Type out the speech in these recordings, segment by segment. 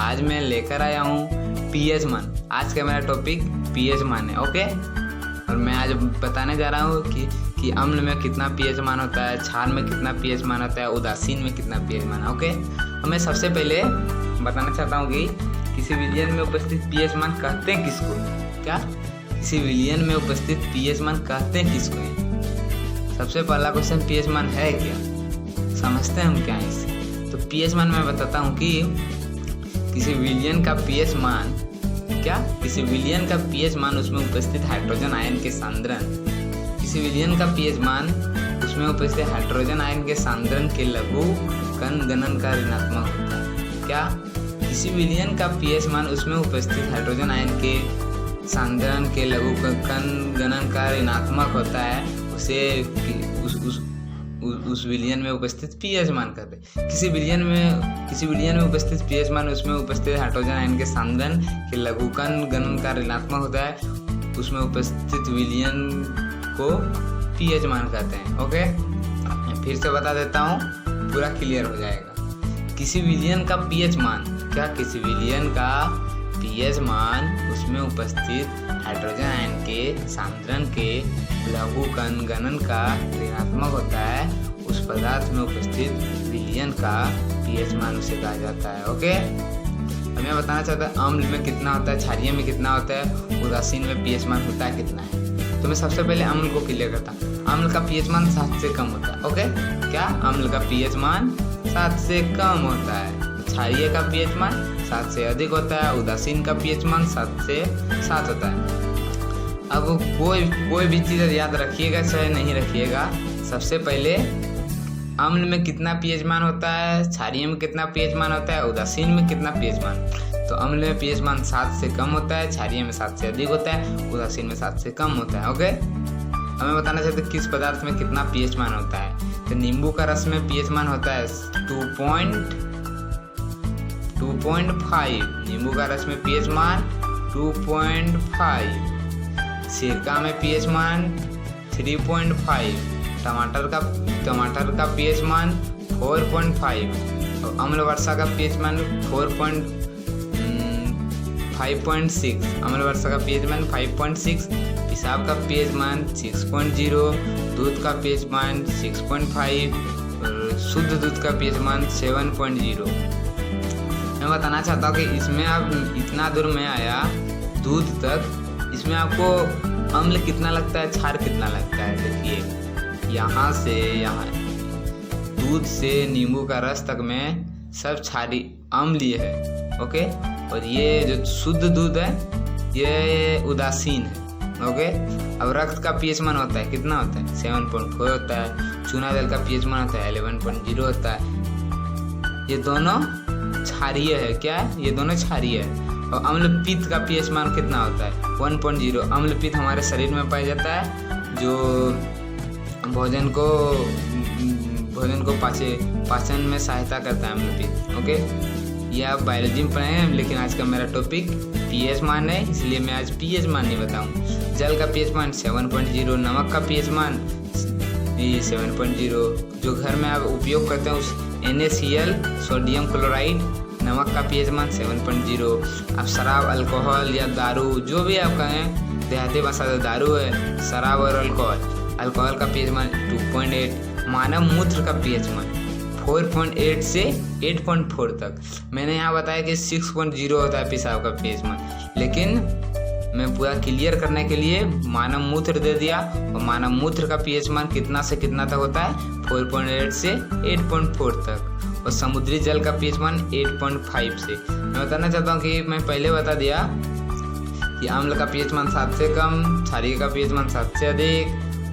आज मैं लेकर आया हूँ पीएच मान। आज का मेरा टॉपिक पीएच मान है। ओके, और मैं आज बताने जा रहा हूँ कि अम्ल में कितना पीएच मान होता है, क्षार में कितना पीएच मान होता है, उदासीन में कितना पीएच मान है। ओके, और मैं सबसे पहले बताना चाहता हूँ कि किसी विलयन में उपस्थित पीएच मान कहते हैं किसको। क्या किसी विलयन में उपस्थित पीएच मान कहते हैं किसको? सबसे पहला क्वेश्चन, पीएच मान है क्या? समझते हैं हम क्या है इसे। तो पीएच मान मैं बताता हूँ कि किसी विलयन का पीएच मान, क्या किसी विलयन का पीएच मान उसमें उपस्थित हाइड्रोजन आयन के सांद्रण, किसी विलयन का पीएच मान उसमें उपस्थित हाइड्रोजन आयन के सांद्रण के लघु कण गणन का ऋणात्मक होता है। क्या किसी विलयन का पीएच मान उसमें उपस्थित हाइड्रोजन आयन के सांद्रण के लघु कण गणन का ऋणात्मक होता है, उसे उस विलयन में उपस्थित पीएच मान कहते हैं। किसी विलयन में उपस्थित पीएच मान उसमें उपस्थित हाइड्रोजन आयन के सांद्रण के लघु कण गणन का ऋणात्मक होता है, उसमें उपस्थित विलयन को पीएच मान कहते हैं। ओके, फिर से बता देता हूँ, पूरा क्लियर हो जाएगा। किसी विलयन का पीएच मान, क्या किसी विलयन का पीएच मान उसमें उपस्थित हाइड्रोजन आयन के सांद्रण के लघु कण गणन का ऋणात्मक होता है, उस पदार्थ में उपस्थित विलयन का पीएच मान उसे कहा जाता है। ओके, अब मैं बताना चाहता हूँ अम्ल में कितना होता है, क्षारीय में कितना होता है, उदासीन में पीएच मान होता है कितना है। तो मैं सबसे पहले अम्ल को क्लियर करता हूँ। अम्ल का पीएच मान 7 से कम होता है। ओके, क्या अम्ल का पीएच मान 7 से कम होता है। क्षारीय का पीएच मान 7 से अधिक होता है। उदासीन का पीएच मान 7 से 7 होता है। अब कोई भी चीज़ याद रखिएगा चाहे नहीं रखिएगा। सबसे पहले अम्ल में कितना पीएच मान होता है, क्षारीय में कितना पीएच मान होता है, उदासीन में कितना पीएच मान। तो अम्ल में पीएच मान 7 से कम होता है, क्षारीय में 7 से अधिक होता है, उदासीन में 7 से कम होता है। ओके, हमें बताना चाहते हैं किस पदार्थ में कितना पीएच मान होता है। तो नींबू का रस में पीएच मान होता है 2.5। नींबू का रस में पीएच मान 2.5। सिरका में पीएच मान 3.5। टमाटर का पीएच मान 4.5। और अम्ल वर्षा का पीएच मान 5.6। अम्ल वर्षा का पीएच मान 5.6। पेशाब का पीएच मान 6.0। दूध का पीएच मान 6.5 और शुद्ध दूध का पीएच मान 7.0। मैं बताना चाहता हूँ कि इसमें अब इतना दूर में आया दूध तक, इसमें आपको अम्ल कितना लगता है, क्षार कितना लगता है। देखिए यहाँ से यहाँ दूध से नींबू का रस तक में सब क्षारी अम्लीय है। ओके, और ये जो शुद्ध दूध है ये उदासीन है। ओके, अब रक्त का पीएच मान होता है कितना होता है, 7.4 होता है। चूना जल का पीएच मान होता है 11.0 होता है। ये दोनों क्षारीय है। क्या है? ये दोनों क्षारीय है। और अम्ल पित्त का पीएच मान कितना होता है, 1.0। अम्ल पित्त हमारे शरीर में पाया जाता है, जो भोजन को पाचन में सहायता करता है अम्ल पित्त। ओके, ये आप बायोलॉजी में पढ़े हैं, लेकिन आज का मेरा टॉपिक पीएच मान है, इसलिए मैं आज पीएच मान नहीं बताऊँ। जल का पीएच मान 7.0। नमक का पीएच मान 7.0। जो घर में आप उपयोग करते हैं उस NaCl सोडियम क्लोराइड, नमक का पीएच मान 7.0। अब शराब, अल्कोहल या दारू, जो भी आप कहें, देहाती भाषा से दारू है, शराब और अल्कोहल का पीएच मान 2.8। मानव मूत्र का पीएच मान 4.8 से 8.4 तक। मैंने यहाँ बताया कि 6.0 होता है पेशाब का पीएच मान, लेकिन मैं पूरा क्लियर करने के लिए मानव मूत्र दे दिया। और मानव मूत्र का पीएच मान कितना से कितना तक होता है, 4.8 से 8.4 तक। और समुद्री जल का पीएच मान 8.5 से। मैं बताना चाहता हूँ कि मैं पहले बता दिया कि अम्ल का पीएच मान 7 से कम, क्षारीय का पीएच मान 7 से अधिक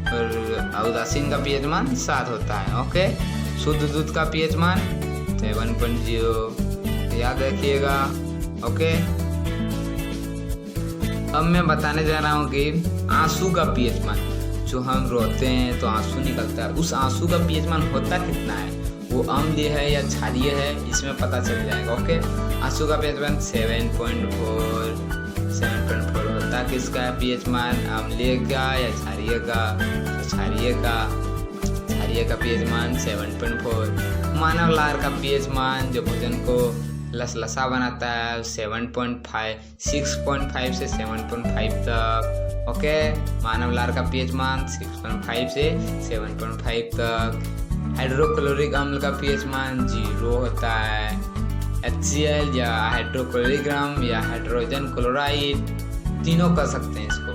और उदासीन का पीएच मान 7 होता है। ओके, शुद्ध दूध का पीएच मान 7.0, याद रखिएगा। ओके, अब मैं बताने जा रहा हूँ कि आंसू का पीएच मान, जो हम रोते हैं तो आंसू निकलता है, उस आंसू का पीएच मान होता कितना है, वो अम्लीय है या क्षारीय है, इसमें पता चल जाएगा। ओके, आंसू का पीएच मान 7.4 होता किसका है पीएच मान, अम्लीय का या क्षारीय का। क्षारीय का पीएच मान 7.4। मानव लार का पीएच मान, जो भोजन को लसलसा बनाता है 6.5 से 7.5 तक। ओके, मानव लार का पीएच मान 6.5 से 7.5 तक। हाइड्रोक्लोरिक अम्ल का पीएच मान 0 होता है। HCl या हाइड्रोक्लोरिक या हाइड्रोजन क्लोराइड तीनों कर सकते हैं इसको।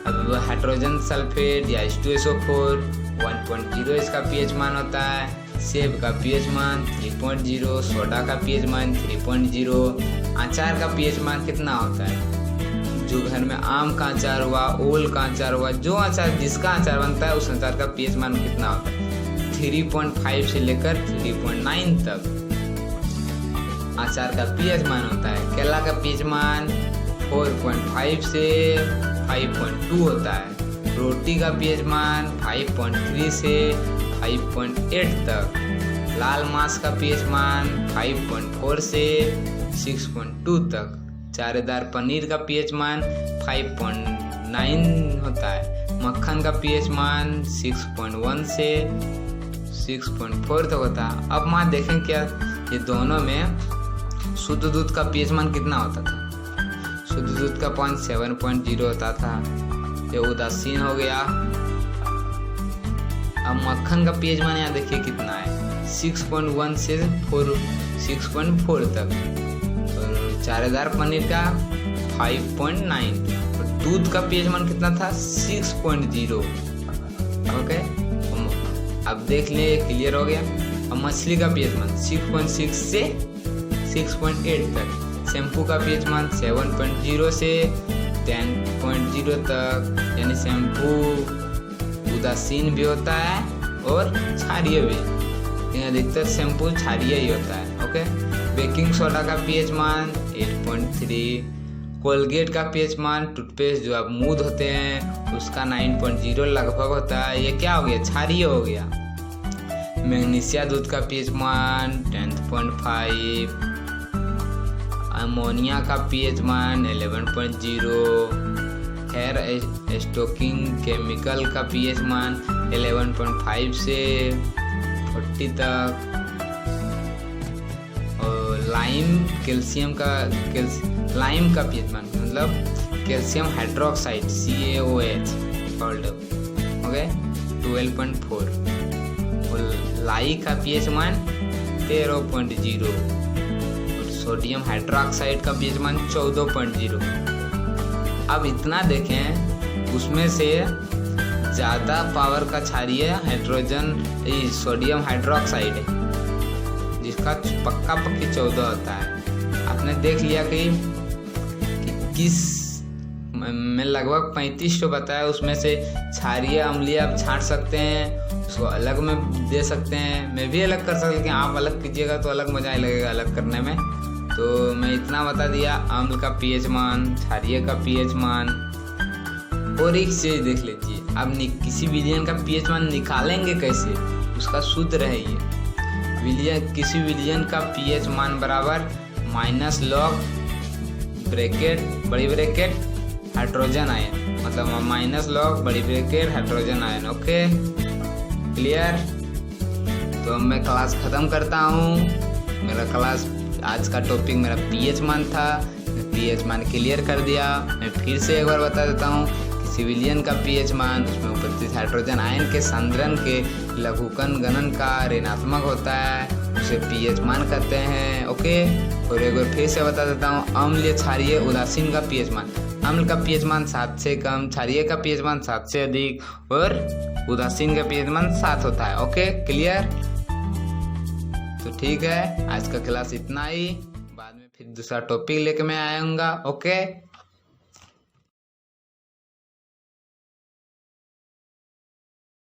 अब हाइड्रोजन सल्फेट या H2SO4 1.0 इसका पीएच मान होता है। सेब का पीएच मान 3.0, सोडा का पीएच मान 3.0। अचार का पीएच मान कितना होता है? जो घर में आम का अचार हुआ, ओल का अचार हुआ, जो अचार जिसका अचार बनता है उस अचार का पीएच मान कितना होता है? 3.5 से लेकर 3.9 तक अचार का पीएच मान होता है। केला का पीएच मान 4.5 से 5.2 होता है। रोटी का पीएच मान 5.3 से 5.8 तक। लाल मांस का पीएच मान 5.4 से 6.2 तक। चारेदार पनीर का पीएच मान 5.9 होता है। मक्खन का पीएच मान 6.1 से 6.4 तक होता है। अब मान देखें क्या ये दोनों में शुद्ध दूध का पीएच मान कितना होता था? शुद्ध दूध का मान 7.0 होता था, ये उदासीन हो गया। अब मक्खन का पीएच मान यहाँ देखिए कितना है, 6.1 से 6.4 तक। और चारेदार पनीर का 5.9। और दूध का पीएच मान कितना था? 6.0। ओके, अब देख लिए क्लियर हो गया। अब मछली का पीएच मान 6.6 से 6.8 तक। शैम्पू का पीएच मान 7.0 से 10.0 तक, यानी शैम्पू उदासीन भी होता है और क्षारीय भी। अधिकतर शैम्पू क्षारीय ही होता है। ओके, बेकिंग सोडा का पीएच मान 8.3। कोलगेट का पीएच मान, टूथपेस्ट जो अब मूद होते हैं उसका 9.0 लगभग होता है। ये क्या हो गया? क्षारीय हो गया। मैग्नीशिया दूध का पीएच मान 10.5। अमोनिया का पीएच मान 11.0। हेयर स्टॉकिंग केमिकल का पीएच मान 11.5 से 40 तक। और लाइम का पीएच मान मतलब कैल्शियम हाइड्रोक्साइड CaOH ओके 12.4। और लाई का पीएच मान 13.0। सोडियम हाइड्रोक्साइड का पीएच मान 14.0। अब इतना देखें, उसमें से ज़्यादा पावर का क्षारीय हाइड्रोजन सोडियम हाइड्रोक्साइड है, जिसका पक्का पक्की 14 होता है। आपने देख लिया कि किस में लगभग 35 बताया, उसमें से क्षारीय अम्लीय आप छांट सकते हैं, उसको अलग में दे सकते हैं। मैं भी अलग कर सकता हूँ, लेकिन आप अलग कीजिएगा तो अलग मजा लगेगा अलग करने में। तो मैं इतना बता दिया, अम्ल का पीएच मान, क्षारीय का पीएच मान। और एक चीज देख लीजिए, अब किसी विलयन का पीएच मान निकालेंगे कैसे? उसका सूत्र है ये, किसी विलयन का पीएच मान बराबर -log ब्रैकेट बड़ी ब्रैकेट हाइड्रोजन आयन, मतलब -log बड़ी bracket hydrogen ion. Okay clear? तो मैं क्लास खत्म करता हूँ। मेरा क्लास आज का टॉपिक मेरा पीएच मान था, पीएच मान क्लियर कर दिया। मैं फिर से एक बार बता देता हूँ, किसी विलयन का पीएच मान उसमें उपस्थित हाइड्रोजन आयन के सांद्रण के लघुकण गणन का ऋणात्मक होता है, उसे पीएच मान कहते हैं। ओके, और एक बार फिर से बता देता हूँ, अम्लीय क्षारीय उदासीन का पीएच मान, अम्ल का पीएच मान 7 से कम, क्षारीय का पीएच मान 7 से अधिक और उदासीन का पीएच मान 7 होता है। Okay clear? तो ठीक है, आज का क्लास इतना ही। बाद में फिर दूसरा टॉपिक लेके मैं आऊँगा। ओके।